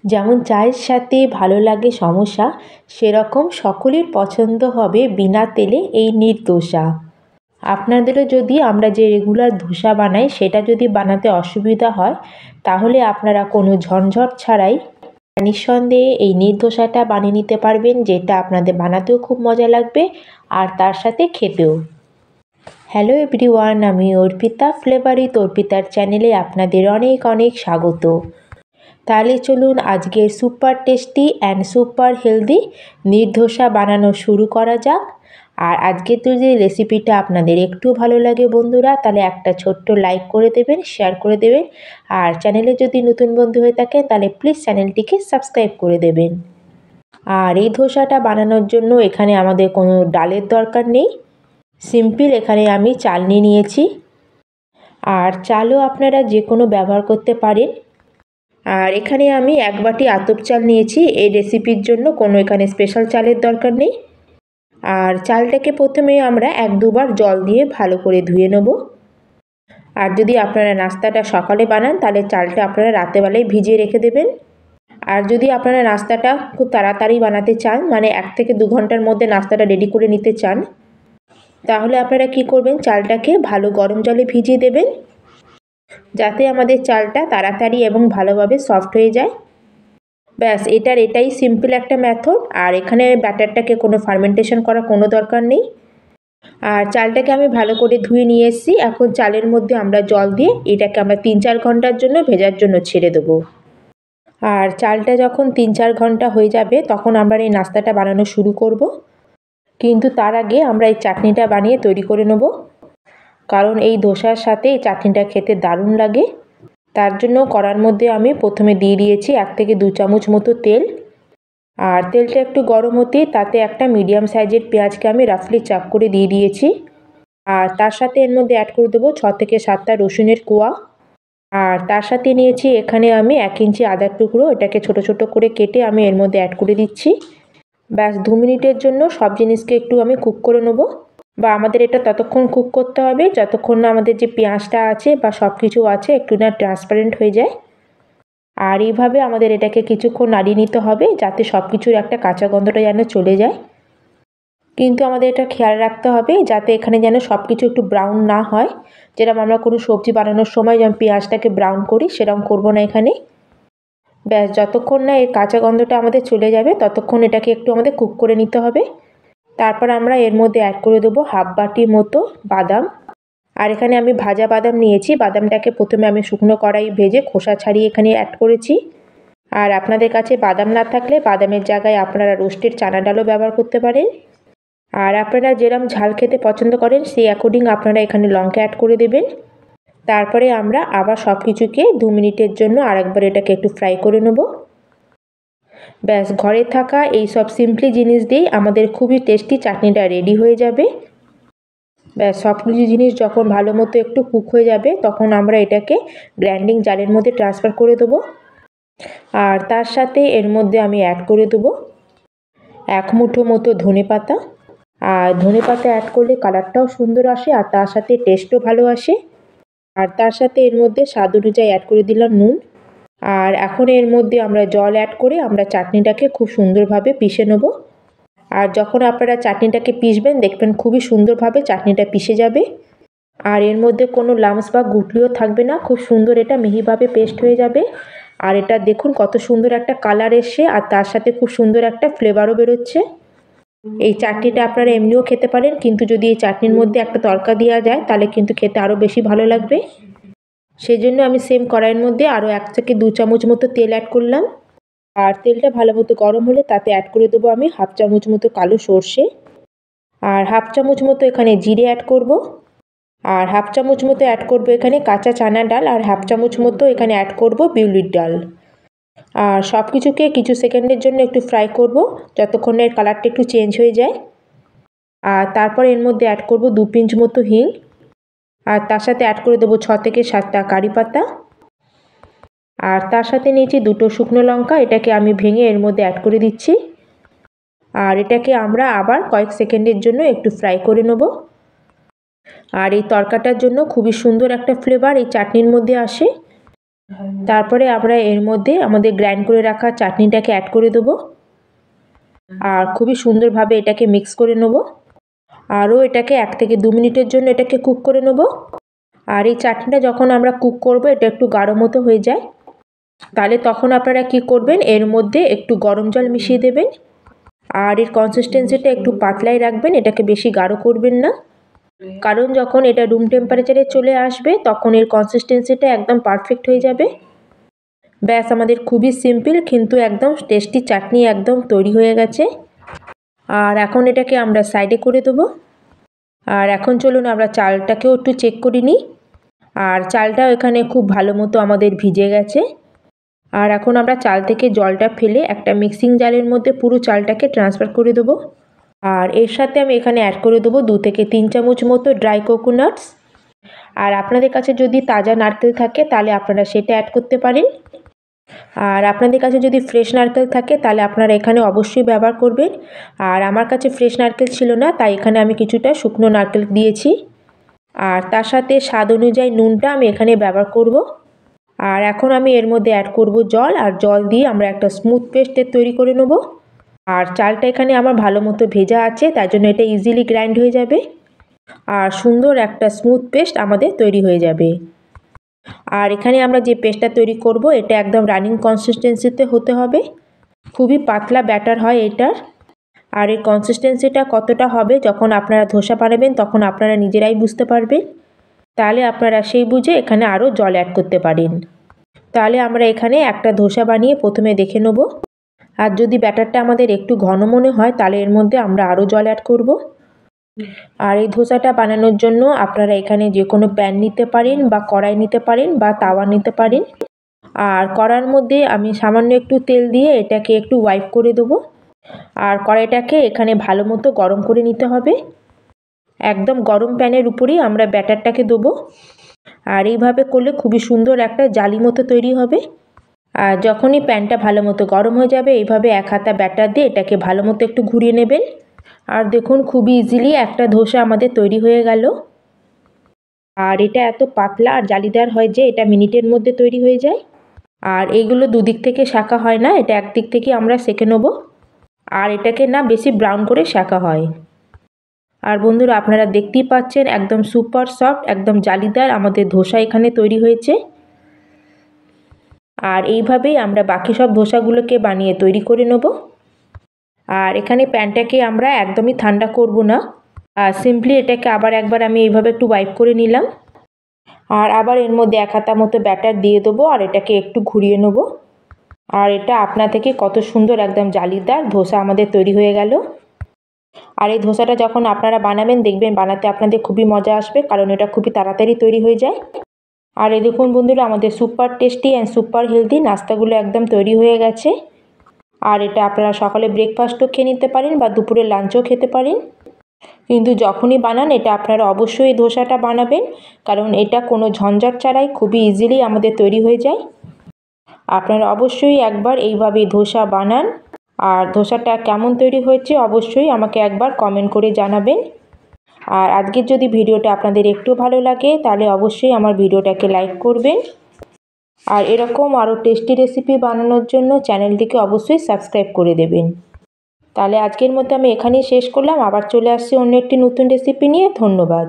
যেমন চায়ের সাথে ভালো লাগে সমোসা, সেরকম সকলের পছন্দ হবে বিনা তেলে এই নির্দোসা। আপনাদেরও যদি আমরা যে রেগুলার ধোসা বানাই সেটা যদি বানাতে অসুবিধা হয়, তাহলে আপনারা কোনো ঝঞ্ঝট ছাড়াই নিঃসন্দেহে এই নির্দোসাটা বানিয়ে নিতে পারবেন, যেটা আপনাদের বানাতেও খুব মজা লাগবে আর তার সাথে খেতেও। হ্যালো এভরিওয়ান, আমি অর্পিতা ফ্লেভার উইথ অর্পিতার চ্যানেলে আপনাদের অনেক অনেক স্বাগত। তাহলে চলুন আজকে super tasty and super healthy neer dosa বানানো শুরু করা যাক। আর আজকের যদি রেসিপিটা আপনাদের একটু ভালো লাগে বন্ধুরা, তাহলে একটা ছোট্ট লাইক করে দেবেন, শেয়ার করে দেবেন। আর চ্যানেলে যদি নতুন বন্ধু হয়ে থাকেন তাহলে প্লিজ চ্যানেলটিকে সাবস্ক্রাইব করে দেবেন। আর এই ধোসাটা বানানোর জন্য এখানে আমাদের কোনো ডালের দরকার নেই, সিম্পল এখানে আমি চাল নিয়ে নিয়েছি। আর চালও আপনারা যে কোনো ব্যবহার করতে পারেন। আর এখানে আমি 1 বাটি আতপ চাল নিয়েছি। এই রেসিপির জন্য কোনো এখানে স্পেশাল চালের দরকার নেই। আর চালটাকে প্রথমে আমরা 1-2 বার জল দিয়ে ভালো করে ধুয়ে নেব। আর যদি আপনারা নাস্তাটা সকালে বানান তাহলে চালটা আপনারা রাতেবেলায় ভিজিয়ে রেখে দেবেন। আর যদি আপনারা নাস্তাটা খুব তাড়াতাড়ি বানাতে চান, মানে 1 থেকে 2 ঘন্টার মধ্যে নাস্তাটা রেডি করে নিতে চান, তাহলে আপনারা কি করবেন, চালটাকে ভালো গরম জলে ভিজিয়ে দেবেন, যাতে আমাদের চালটা তাড়াতাড়ি এবং ভালোভাবে সফট হয়ে যায়। ব্যাস, এটাই সিম্পল একটা মেথড। আর এখানে ব্যাটারটাকে কোনো ফার্মেন্টেশন করার কোনো দরকার নেই। আর চালটাকে আমি ভালো করে ধুয়ে নিয়ে এসেছি। এখন চালের মধ্যে আমরা জল দিয়ে এটাকে আমরা 3-4 ঘন্টার জন্য ভেজার জন্য ছেড়ে দেবো। আর চালটা যখন 3-4 ঘন্টা হয়ে যাবে তখন আমরা এই নাস্তাটা বানানো শুরু করব। কিন্তু তার আগে আমরা এই চাটনিটা বানিয়ে তৈরি করে নেব, কারণ এই ধোসার সাথে এই চাটনিটা খেতে দারুণ লাগে। তার জন্য কড়ার মধ্যে আমি প্রথমে দিয়ে দিয়েছি 1 থেকে 2 চামচ মতো তেল। আর তেলটা একটু গরম হতেই তাতে একটা মিডিয়াম সাইজের পেঁয়াজকে আমি রাফলি চাপ করে দিয়ে দিয়েছি। আর তার সাথে এর মধ্যে অ্যাড করে দেবো 6 থেকে 7টা রসুনের কোয়া। আর তার সাথে নিয়েছি এখানে আমি 1 ইঞ্চি আদার টুকরো, এটাকে ছোট ছোট করে কেটে আমি এর মধ্যে অ্যাড করে দিচ্ছি। ব্যাস 2 মিনিটের জন্য সব জিনিসকে একটু আমি কুক করে নেব। বা আমাদের এটা ততক্ষণ কুক করতে হবে যতক্ষণ না আমাদের যে পেঁয়াজটা আছে বা সব কিছু আছে একটু না ট্রান্সপারেন্ট হয়ে যায়। আর এইভাবে আমাদের এটাকে কিছুক্ষণ নাড়িয়ে নিতে হবে, যাতে সব কিছুর একটা কাঁচা গন্ধটা যেন চলে যায়। কিন্তু আমাদের এটা খেয়াল রাখতে হবে যাতে এখানে যেন সব কিছু একটু ব্রাউন না হয়। যেরকম আমরা কোনো সবজি বানানোর সময় যেমন পেঁয়াজটাকে ব্রাউন করি, সেরকম করবো না এখানে। ব্যাস, যতক্ষণ না এর কাঁচা গন্ধটা আমাদের চলে যাবে ততক্ষণ এটাকে একটু আমাদের কুক করে নিতে হবে। তারপর আমরা এর মধ্যে অ্যাড করে দেবো 1/2 বাটি মতো বাদাম। আর এখানে আমি ভাজা বাদাম নিয়েছি। বাদামটাকে প্রথমে আমি শুকনো কড়াই ভেজে খোসা ছাড়িয়ে এখানে অ্যাড করেছি। আর আপনাদের কাছে বাদাম না থাকলে বাদামের জায়গায় আপনারা রোস্টেড চানা ডালও ব্যবহার করতে পারেন। আর আপনারা যেরকম ঝাল খেতে পছন্দ করেন সেই অ্যাকর্ডিং আপনারা এখানে লঙ্কা অ্যাড করে দেবেন। তারপরে আমরা আবার সব কিছুকে 2 মিনিটের জন্য আরেকবার এটাকে একটু ফ্রাই করে নেব। ব্যাস, ঘরে থাকা এই সব সিম্পলি জিনিস দিয়েই আমাদের খুবই টেস্টি চাটনিটা রেডি হয়ে যাবে। ব্যাস, সব কিছু জিনিস যখন ভালো মতো একটু কুক হয়ে যাবে তখন আমরা এটাকে গ্রাইন্ডিং জারের মধ্যে ট্রান্সফার করে দেবো। আর তার সাথে এর মধ্যে আমি অ্যাড করে দেবো 1 মুঠো মতো ধনেপাতা। আর ধনেপাতা অ্যাড করলে কালারটাও সুন্দর আসে আর তার সাথে টেস্টও ভালো আসে। আর তার সাথে এর মধ্যে স্বাদ অনুযায়ী অ্যাড করে দিলাম নুন। আর এখন এর মধ্যে আমরা জল অ্যাড করে আমরা চাটনিটাকে খুব সুন্দরভাবে পিষে নেব। আর যখন আপনারা চাটনিটাকে পিষবেন দেখবেন খুবই সুন্দরভাবে চাটনিটা পিষে যাবে। আর এর মধ্যে কোনো লাম্পস বা গুটলিও থাকবে না, খুব সুন্দর এটা মিহিভাবে পেস্ট হয়ে যাবে। আর এটা দেখুন কত সুন্দর একটা কালার এসছে আর তার সাথে খুব সুন্দর একটা ফ্লেভারও বেরোচ্ছে। এই চাটনিটা আপনারা এমনিও খেতে পারেন, কিন্তু যদি এই চাটনির মধ্যে একটা তড়কা দেওয়া যায় তাহলে কিন্তু খেতে আরও বেশি ভালো লাগবে। সেই জন্য আমি সেম কড়াইয়ের মধ্যে আরও 1 থেকে 2 চামচ মতো তেল অ্যাড করলাম। আর তেলটা ভালো মতো গরম হলে তাতে অ্যাড করে দেবো আমি 1/2 চামচ মতো কালো সর্ষে। আর 1/2 চামচ মতো এখানে জিরে অ্যাড করব। আর 1/2 চামচ মতো অ্যাড করব এখানে কাঁচা চানা ডাল। আর 1/2 চামচ মতো এখানে অ্যাড করব বিউলির ডাল। আর সব কিছুকে কিছু সেকেন্ডের জন্য একটু ফ্রাই করব, যতক্ষণ না এর কালারটা একটু চেঞ্জ হয়ে যায়। আর তারপর এর মধ্যে অ্যাড করব 2 পিঞ্চ মতো হিং। আর তার সাথে অ্যাড করে দেবো 6 থেকে 7টা কারি পাতা। আর তার সাথে নিয়েছি 2টো শুকনো লঙ্কা, এটাকে আমি ভেঙে এর মধ্যে অ্যাড করে দিচ্ছি। আর এটাকে আমরা আবার কয়েক সেকেন্ডের জন্য একটু ফ্রাই করে নেব। আর এই তরকাটার জন্য খুবই সুন্দর একটা ফ্লেভার এই চাটনির মধ্যে আসে। তারপরে আমরা এর মধ্যে আমাদের গ্রাইন্ড করে রাখা চাটনিটাকে অ্যাড করে দেবো আর খুবই সুন্দরভাবে এটাকে মিক্স করে নেব। আরও এটাকে 1 থেকে 2 মিনিটের জন্য এটাকে কুক করে নেব। আর এই চাটনিটা যখন আমরা কুক করব এটা একটু গাঢ় মতো হয়ে যায়, তাহলে তখন আপনারা কি করবেন, এর মধ্যে একটু গরম জল মিশিয়ে দেবেন। আর এর কনসিস্টেন্সিটা একটু পাতলাই রাখবেন, এটাকে বেশি গাঢ় করবেন না, কারণ যখন এটা রুম টেম্পারেচারে চলে আসবে তখন এর কনসিস্টেন্সিটা একদম পারফেক্ট হয়ে যাবে। ব্যাস, আমাদের খুবই সিম্পল কিন্তু একদম টেস্টি চাটনি একদম তৈরি হয়ে গেছে। আর এখন এটাকে আমরা সাইডে করে দেবো। আর এখন চলুন আমরা চালটাকেও একটু চেক করে নিই। আর চালটাও এখানে খুব ভালো মতো আমাদের ভিজে গেছে। আর এখন আমরা চাল থেকে জলটা ফেলে একটা মিক্সিং জারের মধ্যে পুরো চালটাকে ট্রান্সফার করে দেবো। আর এর সাথে আমি এখানে অ্যাড করে দেবো 2 থেকে 3 চামচ মতো ড্রাই কোকোনাটস। আর আপনাদের কাছে যদি তাজা নারকেল থাকে তাহলে আপনারা সেটা অ্যাড করতে পারেন। আর আপনাদের কাছে যদি ফ্রেশ নারকেল থাকে তাহলে আপনারা এখানে অবশ্যই ব্যবহার করবেন। আর আমার কাছে ফ্রেশ নারকেল ছিল না, তাই এখানে আমি কিছুটা শুকনো নারকেল দিয়েছি। আর তার সাথে স্বাদ অনুযায়ী নুনটা আমি এখানে ব্যবহার করব। আর এখন আমি এর মধ্যে অ্যাড করব জল, আর জল দিয়ে আমরা একটা স্মুথ পেস্টের তৈরি করে নেব। আর চালটা এখানে আমার ভালো মতো ভেজা আছে, তাই জন্য এটা ইজিলি গ্রাইন্ড হয়ে যাবে আর সুন্দর একটা স্মুথ পেস্ট আমাদের তৈরি হয়ে যাবে। আর এখানে আমরা যে পেস্টটা তৈরি করব এটা একদম রানিং কনসিস্টেন্সিতে হতে হবে, খুবই পাতলা ব্যাটার হয় এটার। আর এর কনসিস্টেন্সিটা কতটা হবে যখন আপনারা ধোসা বানাবেন তখন আপনারা নিজেরাই বুঝতে পারবেন। তাহলে আপনারা সেই বুঝে এখানে আরও জল অ্যাড করতে পারেন। তাহলে আমরা এখানে একটা ধোসা বানিয়ে প্রথমে দেখে নেব। আর যদি ব্যাটারটা আমাদের একটু ঘন মনে হয় তাহলে এর মধ্যে আমরা আরও জল অ্যাড করব। আর এই ধোসাটা বানানোর জন্য আপনারা এখানে যে কোনো প্যান নিতে পারেন বা কড়াই নিতে পারেন বা তাওয়া নিতে পারেন। আর কড়ার মধ্যে আমি সামান্য একটু তেল দিয়ে এটাকে একটু ওয়াইপ করে দেবো। আর কড়াইটাকে এখানে ভালো মতো গরম করে নিতে হবে। একদম গরম প্যানের উপরেই আমরা ব্যাটারটাকে দেবো। আর এইভাবে করলে খুবই সুন্দর একটা জালি মতো তৈরি হবে। আর যখনই প্যানটা ভালো মতো গরম হয়ে যাবে এইভাবে 1 হাতা ব্যাটার দিয়ে এটাকে ভালো মতো একটু ঘুরিয়ে নেবেন। আর দেখুন খুবই ইজিলি একটা ধোসা আমাদের তৈরি হয়ে গেল। আর এটা এত পাতলা আর জালিদার হয় যে এটা মিনিটের মধ্যে তৈরি হয়ে যায়। আর এইগুলো দুদিক থেকে শাঁকা হয় না, এটা একদিক থেকে আমরা সেঁকে নেব। আর এটাকে না বেশি ব্রাউন করে শাঁকা হয়। আর বন্ধুরা আপনারা দেখতেই পাচ্ছেন একদম সুপার সফট একদম জালিদার আমাদের ধোসা এখানে তৈরি হয়েছে। আর এইভাবেই আমরা বাকি সব ধোসাগুলোকে বানিয়ে তৈরি করে নেব। আর এখানে প্যানটাকে আমরা একদমই ঠান্ডা করব না, আর সিম্পলি এটাকে আবার একবার আমি এইভাবে একটু ওয়াইপ করে নিলাম। আর আবার এর মধ্যে 1 হাতা মতো ব্যাটার দিয়ে দেবো আর এটাকে একটু ঘুরিয়ে নেব। আর এটা আপনা থেকে কত সুন্দর একদম জালিদার ধোসা আমাদের তৈরি হয়ে গেল। আর এই ধোসাটা যখন আপনারা বানাবেন দেখবেন বানাতে আপনাদের খুবই মজা আসবে, কারণ এটা খুবই তাড়াতাড়ি তৈরি হয়ে যায়। আর এই দেখুন বন্ধুরা আমাদের super tasty and super healthy নাস্তাগুলো একদম তৈরি হয়ে গেছে। আর এটা আপনারা সকালে ব্রেকফাস্টও খেয়ে নিতে পারেন বা দুপুরে লাঞ্চও খেতে পারেন। কিন্তু যখনই বানান এটা আপনারা অবশ্যই এই ধোসাটা বানাবেন, কারণ এটা কোনো ঝঞ্ঝাট ছাড়াই খুবই ইজিলি আমাদের তৈরি হয়ে যায়। আপনারা অবশ্যই একবার এইভাবে ধোসা বানান। আর ধোসাটা কেমন তৈরি হয়েছে অবশ্যই আমাকে একবার কমেন্ট করে জানাবেন। আর আজকের যদি ভিডিওটা আপনাদের একটু ভালো লাগে তাহলে অবশ্যই আমার ভিডিওটাকে লাইক করবেন। আর এরকম আরও টেস্টি রেসিপি বানানোর জন্য চ্যানেলটিকে অবশ্যই সাবস্ক্রাইব করে দেবেন। তাহলে আজকের মতো আমি এখানেই শেষ করলাম, আবার চলে আসছি অন্য একটি নতুন রেসিপি নিয়ে। ধন্যবাদ।